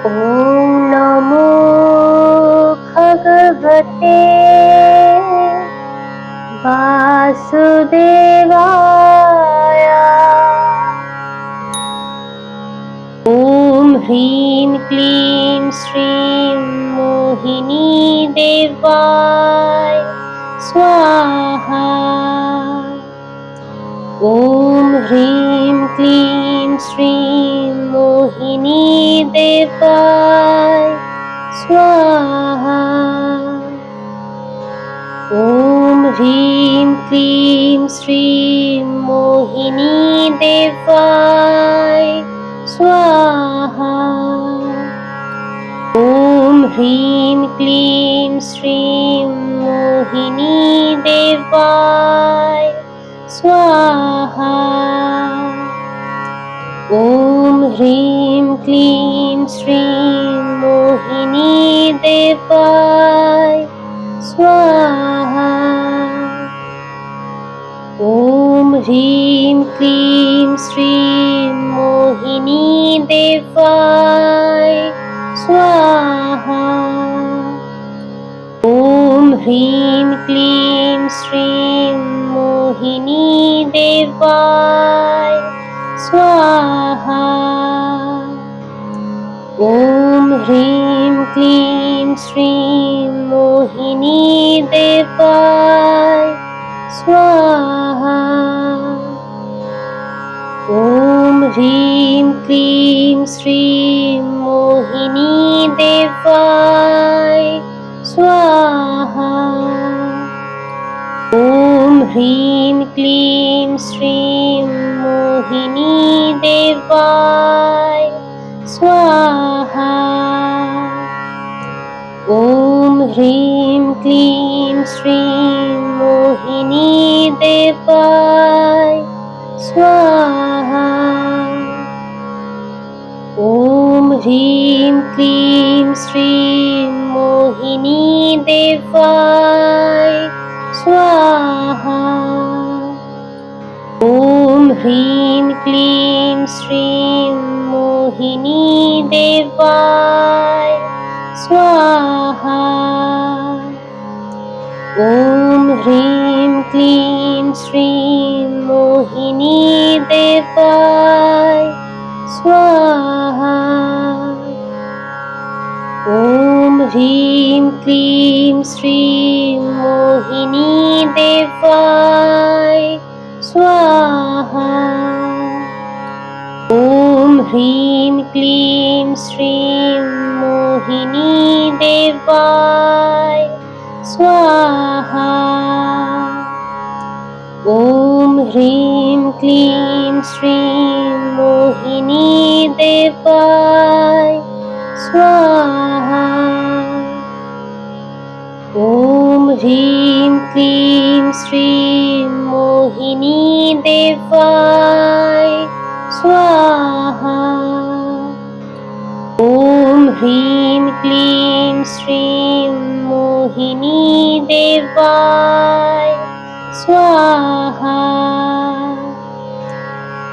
ॐ नमो भगवते वासुदेवाय। ॐ ह्रीं क्लीं श्रीं मोहिनी देवाय स्वाहा। ॐ ह्रीं क्लीं श्रीं मोहिनी देवाय स्वाहा। ॐ ह्रीं क्लीं श्रीं मोहिनी देवाय स्वाहा। ॐ ह्रीं क्लीं श्रीं मोहिनी देवाय स्वाहा। ॐ ह्रीं क्लीं श्रीं मोहिनी देवाय स्वाहा। ॐ ह्रीं क्लीं श्रीं मोहिनी देवाय स्वाहा। ॐ ह्रीं क्लीं श्रीं मोहिनी देवाय स्वाहा। ॐ ह्रीं क्लीं श्रीं मोहिनी देवाय स्वाहा। ॐ ह्रीं क्लीं श्रीं मोहिनी देवाय स्वाहा। ॐ ह्रीं क्लीं श्रीं मोहिनी देवाय स्वाहा। ॐ ह्रीं क्लीं श्रीं मोहिनी देवाय स्वाहा। ॐ ह्रीं क्लीं श्रीं मोहिनी देवाय स्वाहा। ॐ ह्रीं क्लीं श्रीं मोहिनी देवाय स्वाहा। ॐ ह्रीं क्लीं श्रीं मोहिनी देवाय स्वाहा। ॐ ह्रीं क्लीं श्रीं मोहिनी देवाय स्वाहा। ॐ ह्रीं क्लीं श्रीं मोहिनी देवाय स्वाहा। ॐ ह्रीं क्लीं श्रीं मोहिनी देवाय स्वाहा। ॐ ह्रीं क्लीं श्रीं मोहिनी देवाय स्वाहा। ॐ ह्रीं क्लीं श्रीं मोहिनी देवाय स्वाहा।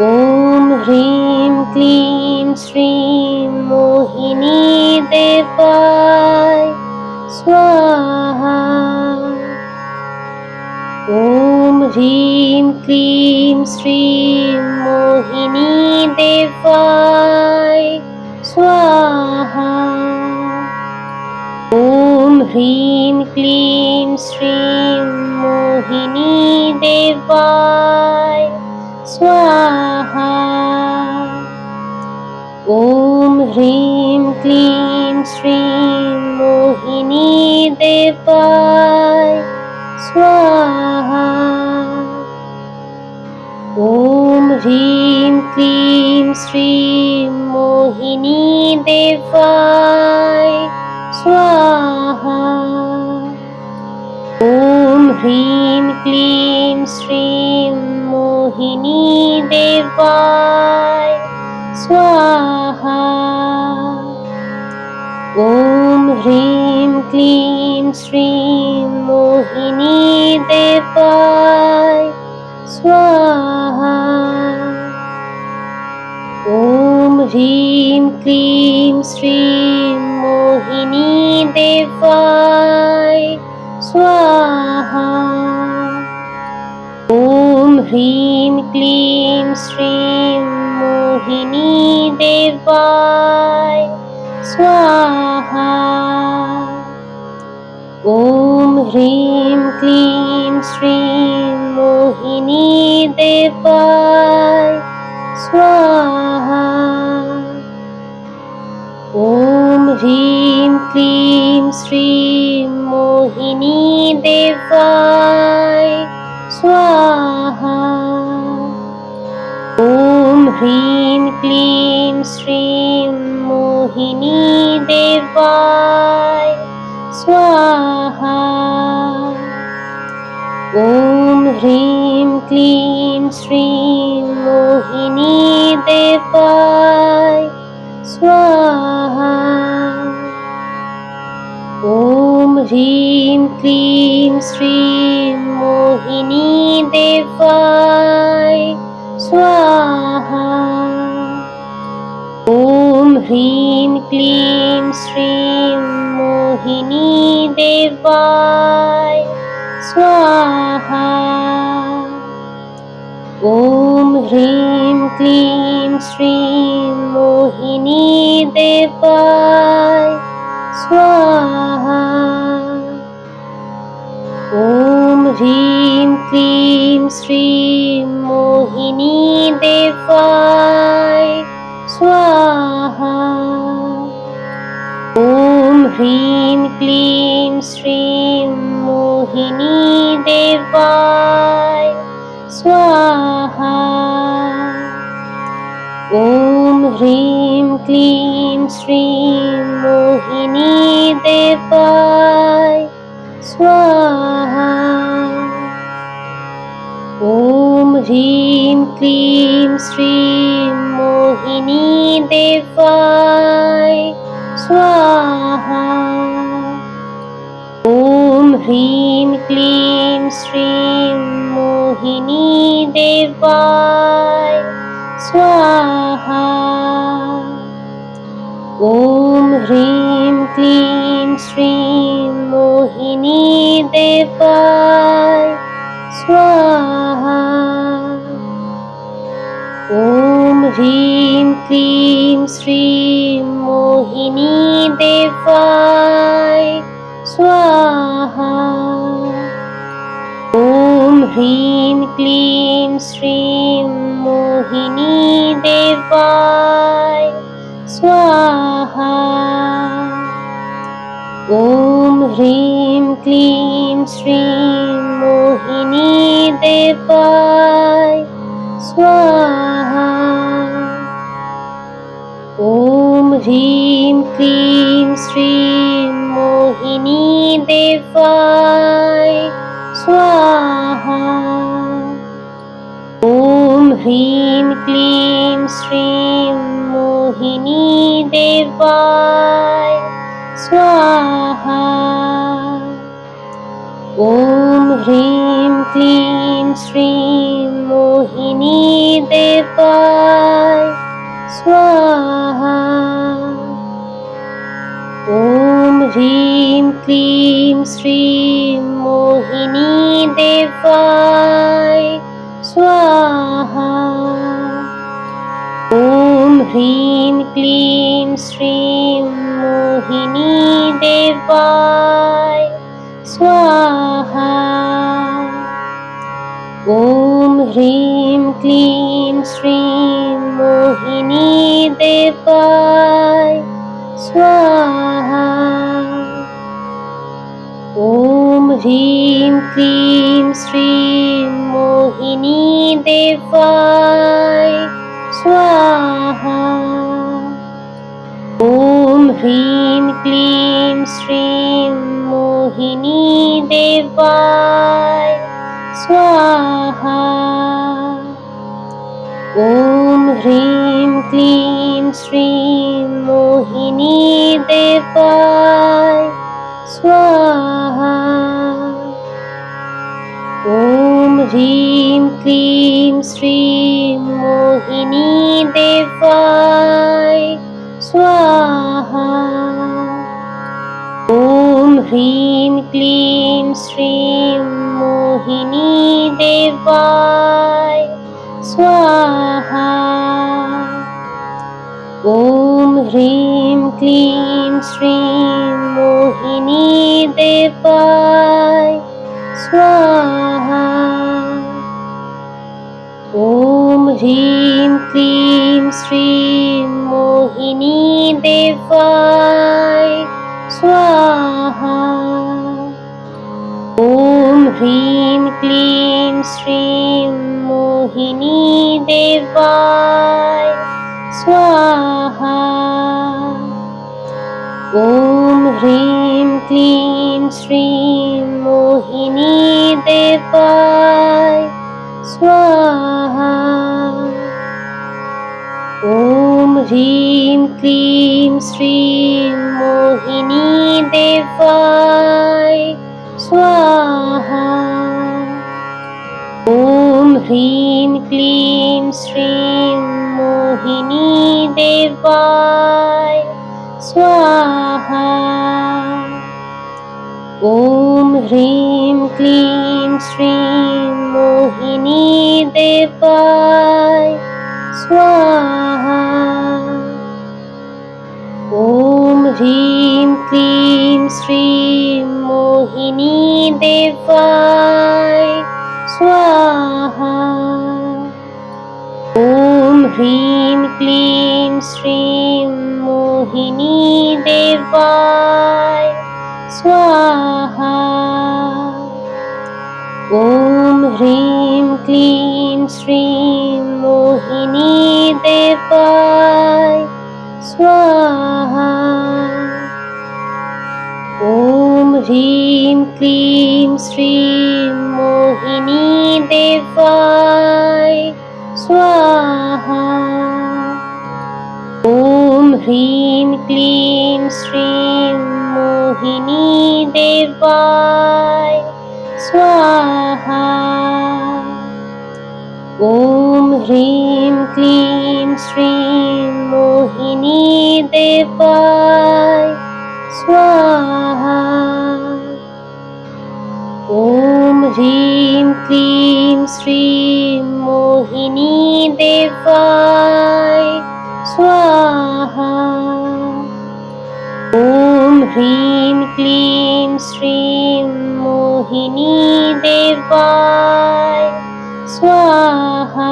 ॐ ह्रीं क्लीं श्रीं मोहिनी देवाय स्वाहा। ॐ ह्रीं क्लीं श्रीं मोहिनी देवाय स्वाहा। ॐ ह्रीं क्लीं श्रीं मोहिनी देवाय स्वाहा। ॐ ह्रीं क्लीं श्रीं मोहिनी देवाय स्वाहा। ॐ ह्रीं क्लीं श्रीं मोहिनी देवाय स्वाहा। ॐ ह्रीं क्लीं श्रीं मोहिनी देवाय स्वाहा। ॐ ह्रीं क्लीं श्रीं मोहिनी देवाय स्वाहा। ॐ ह्रीं क्लीं श्रीं मोहिनी देवाय स्वाहा। ॐ ह्रीं क्लीं श्रीं मोहिनी देवाय स्वाहा। ॐ ह्रीं क्लीं श्रीं मोहिनी देवाय स्वाहा। ॐ ह्रीं क्लीं श्रीं मोहिनी देवाय स्वाहा। ॐ ह्रीं क्लीं श्रीं मोहिनी देवाय स्वाहा। ॐ ह्रीं क्लीं श्रीं मोहिनी देवाय स्वाहा। ॐ ह्रीं क्लीं श्रीं मोहिनी देवाय स्वाहा। ॐ ह्रीं क्लीं श्रीं मोहिनी देवाय स्वाहा। ॐ ह्रीं क्लीं श्रीं मोहिनी देवाय स्वाहा। ॐ ह्रीं क्लीं श्रीं मोहिनी देवाय स्वाहा। ॐ ह्रीं क्लीं श्रीं मोहिनी देवाय स्वाहा। ॐ ह्रीं क्लीं श्रीं मोहिनी देवाय स्वाहा। ॐ ह्रीं क्लीं श्रीं मोहिनी देवाय स्वाहा। ॐ ह्रीं क्लीं श्रीं मोहिनी देवाय स्वाहा। ॐ ह्रीं क्लीं श्रीं मोहिनी देवाय स्वाहा। ॐ ह्रीं क्लीं श्रीं मोहिनी देवाय स्वाहा। ॐ ह्रीं क्लीं श्रीं मोहिनी देवाय स्वाहा। ॐ ह्रीं क्लीं श्रीं मोहिनी देवाय स्वाहा। ॐ ह्रीं क्लीं श्रीं मोहिनी देवाय स्वाहा। ॐ ह्रीं क्लीं श्रीं मोहिनी देवाय स्वाहा। ॐ ह्रीं क्लीं श्रीं मोहिनी देवाय स्वाहा। ॐ ह्रीं क्लीं श्रीं मोहिनी देवाय स्वाहा। ॐ ह्रीं क्लीं श्रीं मोहिनी देवाय स्वाहा। ॐ ह्रीं क्लीं श्रीं मोहिनी देवाय स्वाहा। ॐ ह्रीं क्लीं श्रीं मोहिनी देवाय स्वाहा। ॐ ह्रीं क्लीं श्रीं मोहिनी देवाय स्वाहा। ॐ ह्रीं क्लीं श्रीं मोहिनी देवाय स्वाहा। ॐ ह्रीं क्लीं श्रीं मोहिनी देवाय ह्रीं क्लीं श्रीं मोहिनी देवाय स्वाहा। ॐ ह्रीं क्लीं श्रीं मोहिनी देवाय स्वाहा। ॐ ह्रीं क्लीं श्रीं मोहिनी देवाय स्वाहा। ॐ ह्रीं क्लीं श्रीं मोहिनी देवाय स्वाहा। ॐ ह्रीं क्लीं श्रीं मोहिनी देवाय स्वाहा। ॐ ह्रीं क्लीं श्रीं मोहिनी देवाय स्वाहा। ॐ ह्रीं क्लीं श्रीं मोहिनी देवाय स्वाहा। ॐ ह्रीं क्लीं श्रीं मोहिनी देवाय स्वाहा। ॐ ह्रीं क्लीं श्रीं मोहिनी देवाय स्वाहा। ॐ ह्रीं क्लीं श्रीं मोहिनी देवाय स्वाहा। ॐ ह्रीं क्लीं श्रीं मोहिनी देवाय स्वाहा। ॐ ह्रीं क्लीं श्रीं मोहिनी देवाय स्वाहा। ॐ ह्रीं क्लीं श्रीं मोहिनी देवाय स्वाहा। ॐ ह्रीं क्लीं श्रीं मोहिनी देवाय स्वाहा। ॐ ह्रीं क्लीं श्रीं मोहिनी देवाय स्वाहा। ॐ ह्रीं क्लीं श्रीं मोहिनी देवाय स्वाहा।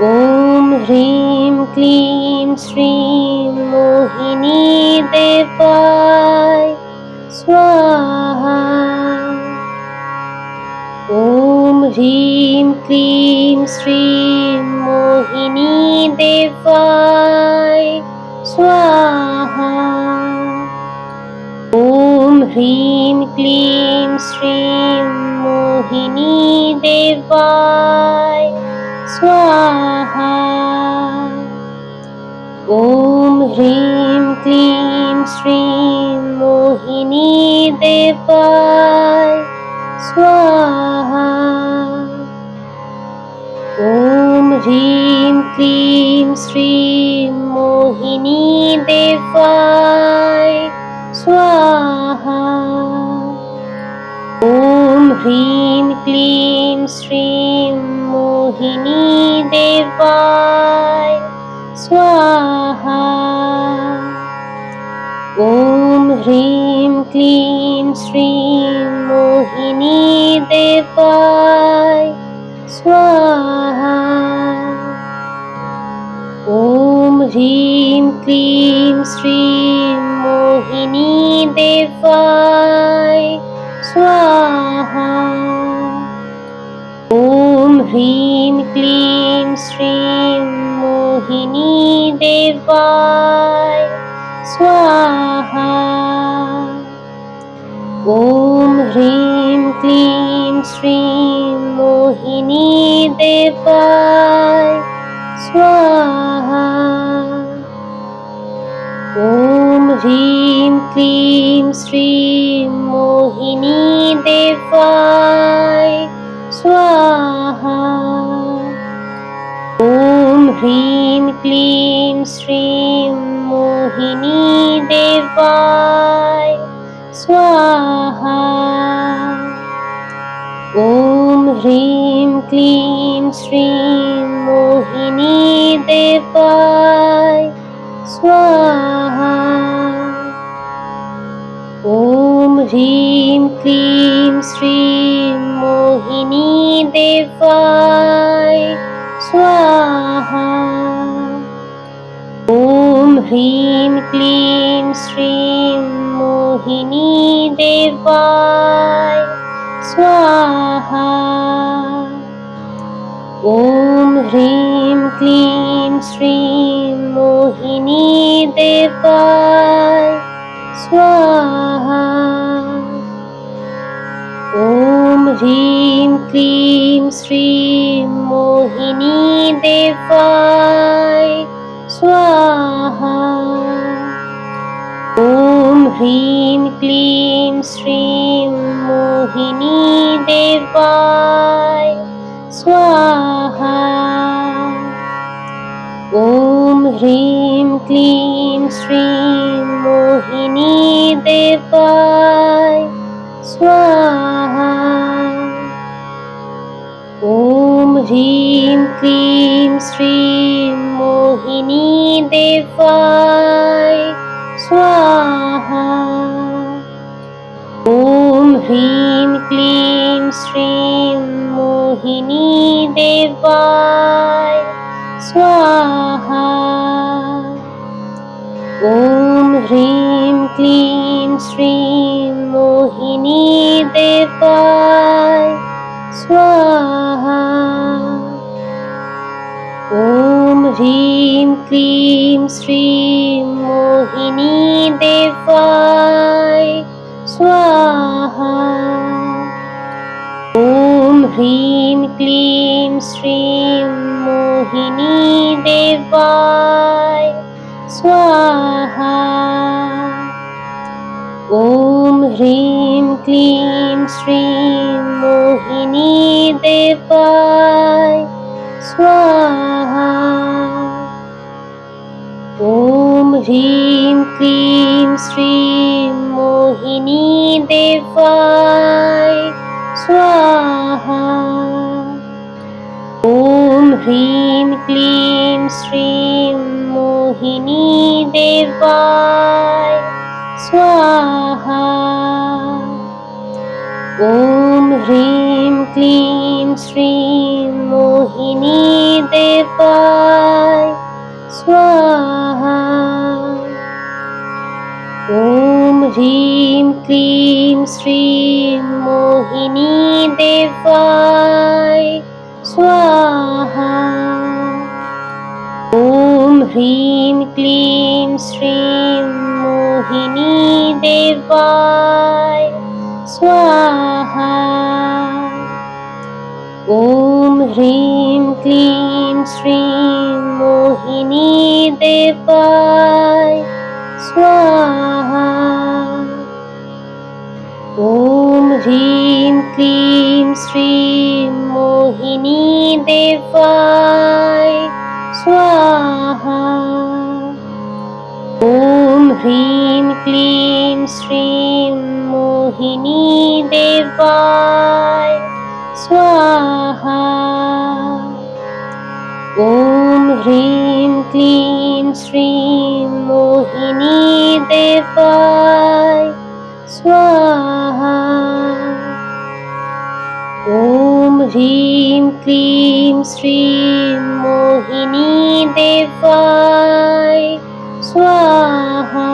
ॐ ह्रीं क्लीं श्रीं मोहिनी देवाय स्वाहा। ॐ ह्रीं क्लीं श्रीं मोहिनी देवाय स्वाहा। ॐ ह्रीं क्लीं श्रीं मोहिनी देवाय स्वाहा। ॐ ह्रीं क्लीं श्रीं मोहिनी देवाय स्वाहा। ॐ ह्रीं क्लीं श्रीं मोहिनी देवाय स्वाहा। ॐ ह्रीं क्लीं श्रीं मोहिनी देवाय स्वाहा। ॐ ह्रीं क्लीं श्रीं मोहिनी देवाय स्वाहा। ॐ ह्रीं क्लीं श्रीं मोहिनी देवाय स्वाहा। ॐ ह्रीं क्लीं श्रीं मोहिनी देवाय स्वाहा। ॐ ह्रीं क्लीं श्रीं मोहिनी देवाय स्वाहा। ॐ ह्रीं क्लीं श्रीं मोहिनी देवाय स्वाहा। ॐ ह्रीं क्लीं श्रीं मोहिनी देवाय ह्रीं क्लीं श्रीं मोहिनी देवाय स्वाहा। ॐ ह्रीं क्लीं श्रीं मोहिनी देवाय स्वाहा। ॐ ह्रीं क्लीं श्रीं मोहिनी देवाय स्वाहा। ॐ ह्रीं क्लीं श्रीं मोहिनी देवाय स्वाहा। ॐ ह्रीं क्लीं श्रीं मोहिनी देवाय स्वाहा। ॐ ह्रीं क्लीं श्रीं मोहिनी देवाय स्वाहा। ॐ ह्रीं क्लीं श्रीं मोहिनी देवाय स्वाहा। ॐ ह्रीं क्लीं श्रीं मोहिनी देवाय स्वाहा। ॐ ह्रीं क्लीं श्रीं मोहिनी देवाय स्वाहा। ॐ ह्रीं क्लीं श्रीं मोहिनी देवाय स्वाहा। ॐ ह्रीं क्लीं श्रीं मोहिनी देवाय स्वाहा। ॐ ह्रीं क्लीं श्रीं मोहिनी देवाय स्वाहा। ॐ ह्रीं क्लीं श्रीं मोहिनी देवाय स्वाहा। ॐ ह्रीं क्लीं श्रीं मोहिनी देवाय स्वाहा। ॐ ह्रीं क्लीं श्रीं मोहिनी देवाय स्वाहा। ॐ ह्रीं क्लीं श्रीं मोहिनी देवाय स्वाहा। ॐ ह्रीं क्लीं श्रीं मोहिनी देवाय स्वाहा। ॐ ह्रीं क्लीं श्रीं मोहिनी देवाय स्वाहा। ॐ ह्रीं क्लीं श्रीं मोहिनी देवाय स्वाहा। ॐ ह्रीं क्लीं श्रीं मोहिनी देवाय स्वाहा। ॐ ह्रीं क्लीं श्रीं मोहिनी देवाय स्वाहा। ॐ ह्रीं क्लीं श्रीं मोहिनी देवाय स्वाहा। ॐ ह्रीं क्लीं श्रीं मोहिनी देवाय स्वाहा।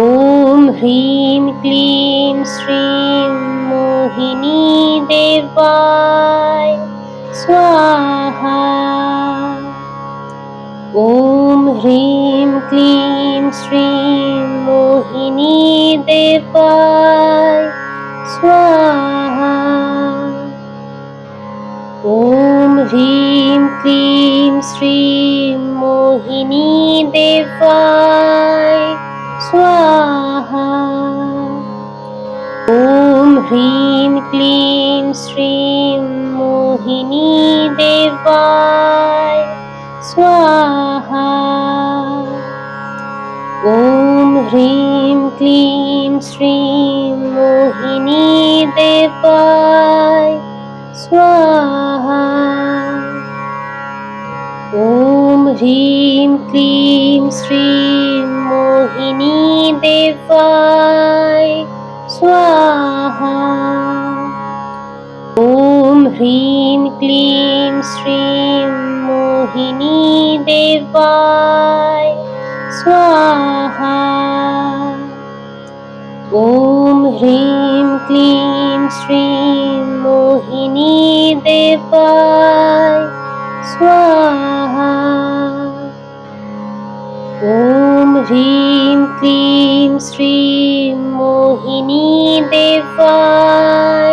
ॐ ह्रीं क्लीं श्रीं मोहिनी देवाय स्वाहा। ॐ ह्रीं क्लीं श्रीं मोहिनी देवाय स्वाहा। ॐ ह्रीं क्लीं श्रीं मोहिनी देवाय स्वाहा। ॐ ह्रीं क्लीं श्रीं मोहिनी देवाय स्वाहा। ॐ ह्रीं क्लीं श्रीं मोहिनी देवाय स्वाहा। ॐ ह्रीं क्लीं श्रीं मोहिनी देवाय स्वाहा। ॐ ह्रीं क्लीं श्रीं मोहिनी देवाय स्वाहा। ॐ ह्रीं क्लीं श्रीं मोहिनी देवाय स्वाहा। ॐ ह्रीं क्लीं श्रीं मोहिनी देवाय